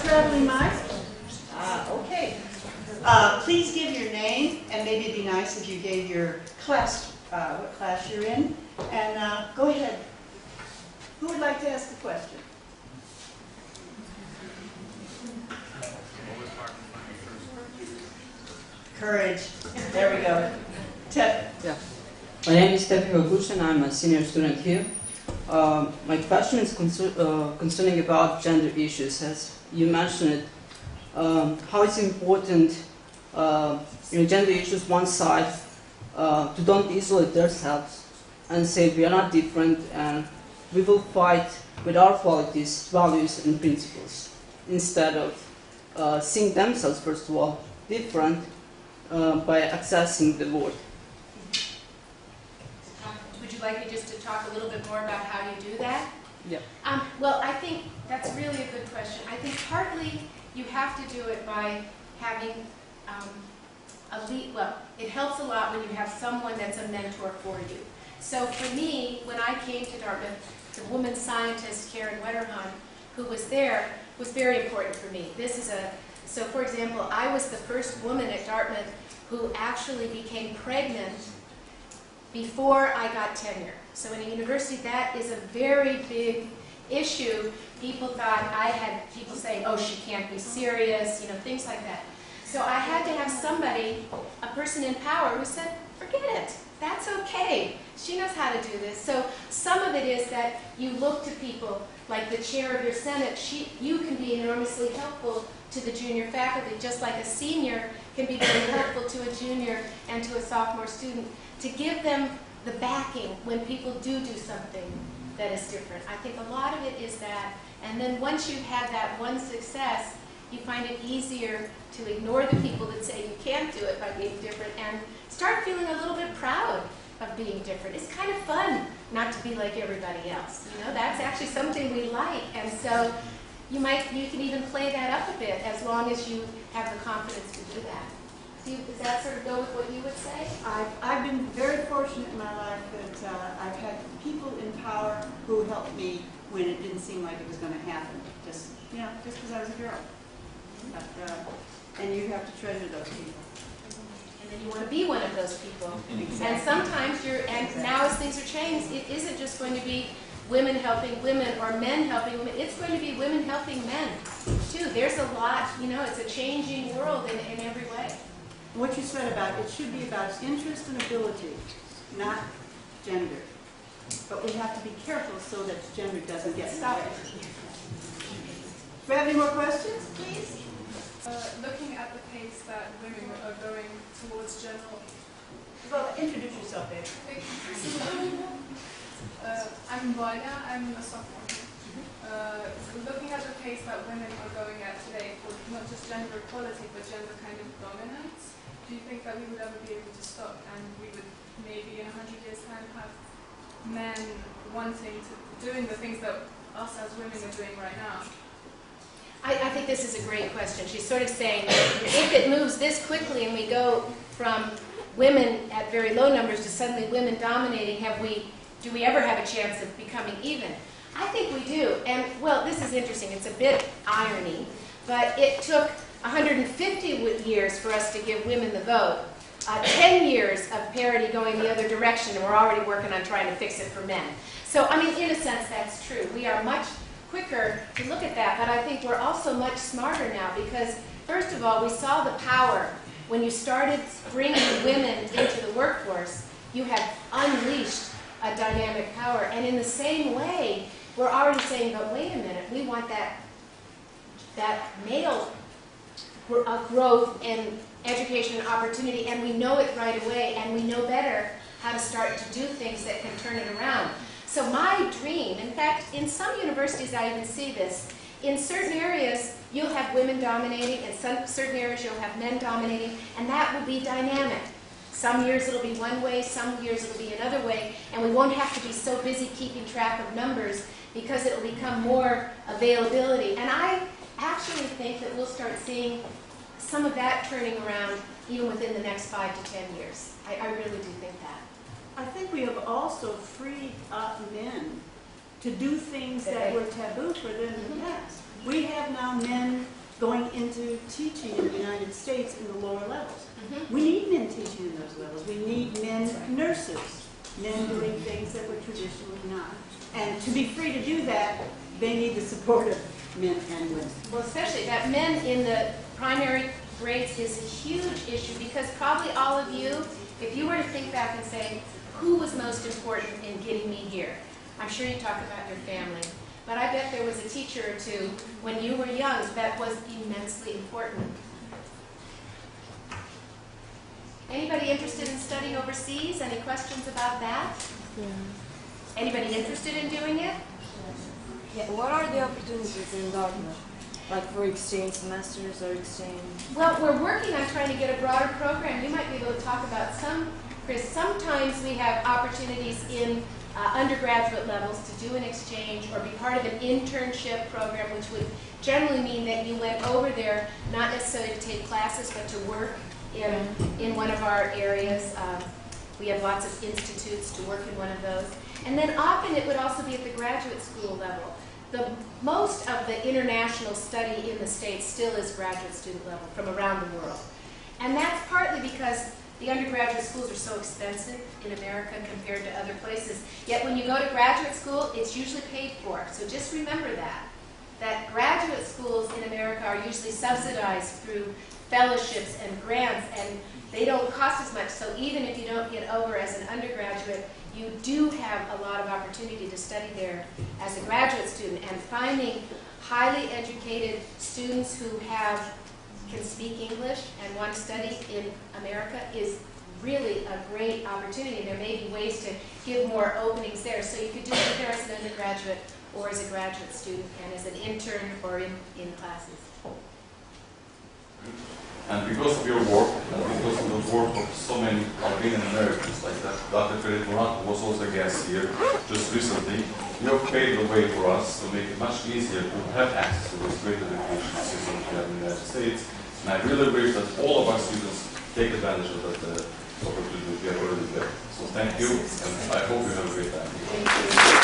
traveling mic? Okay. Please give your name, and maybe it'd be nice if you gave your class, what class you're in. And go ahead. Who would like to ask the question? Courage. There we go. Ted. Yeah. My name is Tefi Hogush and I'm a senior student here. My question is concerning about gender issues. As you mentioned it, how it's important, gender issues, one side, to don't isolate themselves and say we are not different and we will fight with our qualities, values and principles, instead of seeing themselves, first of all, different by accessing the world. Would you like me just to talk a little bit more about how you do that? Yeah. Well, I think that's really a good question. I think partly you have to do it by having a lead. Well, it helps a lot when you have someone that's a mentor for you. So for me, when I came to Dartmouth, the woman scientist Karen Wetterhahn, who was there, was very important for me. So for example, I was the first woman at Dartmouth who actually became pregnant before I got tenure. So in a university, that is a very big issue. People thought I had people saying, oh, she can't be serious, things like that. So I had to have somebody, a person in power, who said, forget it, that's okay. She knows how to do this. So some of it is that you look to people like the chair of your Senate. You can be enormously helpful to the junior faculty, just like a senior can be very helpful to a junior and to a sophomore student, to give them the backing when people do something that is different. I think a lot of it is that, and then once you've had that one success, you find it easier to ignore the people that say you can't do it by being different and start feeling a little bit proud of being different. It's kind of fun not to be like everybody else. That's actually something we like, and so you can even play that up a bit as long as you have the confidence to do that. Does that sort of go with what you would say? I've been very fortunate in my life that I've had people in power who helped me when it didn't seem like it was going to happen. Just because I was a girl. But, and you have to treasure those people. And then you want to be one of those people. Exactly. And sometimes and now as things are changed, it isn't just going to be women helping women or men helping women. It's going to be women helping men, too. There's a lot, it's a changing world in every way. What you said about it should be about interest and ability, not gender. But we have to be careful so that gender doesn't get in the way. Do we have any more questions, please? Looking at the pace that women are going towards general... Well, introduce yourself, babe. I'm Valia, I'm a sophomore. Looking at the pace that women are going at today for not just gender equality, but gender kind of dominance, do you think that we would ever be able to stop and we would maybe in 100 years' time have men wanting to doing the things that us as women are doing right now? I think this is a great question. She's sort of saying, if it moves this quickly and we go from women at very low numbers to suddenly women dominating, do we ever have a chance of becoming even? I think we do. And, well, this is interesting. It's a bit irony, but it took 150 years for us to give women the vote, 10 years of parity going the other direction, and we're already working on trying to fix it for men. So, in a sense, that's true. We are much quicker to look at that, but I think we're also much smarter now because, first of all, we saw the power. When you started bringing women into the workforce, you have unleashed a dynamic power. And in the same way, we're already saying, but wait a minute, we want that male growth in education and opportunity, and we know it right away, and we know better how to start to do things that can turn it around. So my dream, in fact, in some universities I even see this, in certain areas you'll have women dominating, in certain areas you'll have men dominating, and that will be dynamic. Some years it'll be one way, some years it'll be another way, and we won't have to be so busy keeping track of numbers because it'll become more availability. And I actually think that we'll start seeing some of that turning around even within the next 5 to 10 years. I really do think that. I think we have also freed up men to do things that were taboo for them in the past. We have right now men going into teaching in the United States in the lower levels. Mhm. We need men teaching in those levels. We need men nurses, men doing things that were traditionally not. And to be free to do that, they need the support of men and women. Well, especially that men in the primary grades is a huge issue because probably all of you, if you were to think back and say, who was most important in getting me here? I'm sure you talk about your family. But I bet there was a teacher or two when you were young that was immensely important. Anybody interested in studying overseas? Any questions about that? Anybody interested in doing it? Yeah, what are the opportunities in Dartmouth? Like for exchange semesters or exchange? Well, we're working on trying to get a broader program. You might be able to talk about some, Chris. Sometimes we have opportunities in undergraduate levels to do an exchange or be part of an internship program, which would generally mean that you went over there not necessarily to take classes, but to work in one of our areas. We have lots of institutes to work in one of those. And then often it would also be at the graduate school level. Most of the international study in the States still is graduate student level from around the world. And that's partly because the undergraduate schools are so expensive in America compared to other places. Yet when you go to graduate school, it's usually paid for. So just remember that graduate schools in America are usually subsidized through fellowships and grants, and they don't cost as much. So even if you don't get over as an undergraduate, you do have a lot of opportunity to study there as a graduate student. And finding highly educated students who can speak English and want to study in America is really a great opportunity. There may be ways to give more openings there. So you could do it there as an undergraduate or as a graduate student and as an intern or in classes. And because of your work, and because of the work of so many Albanian Americans, like that, Dr. Fredrik Moran, who was also a guest here just recently, you have paved the way for us to make it much easier to have access to this great education system we have in the United States. And I really wish that all of our students take advantage of that opportunity we have already there. So thank you, and I hope you have a great time. Thank you.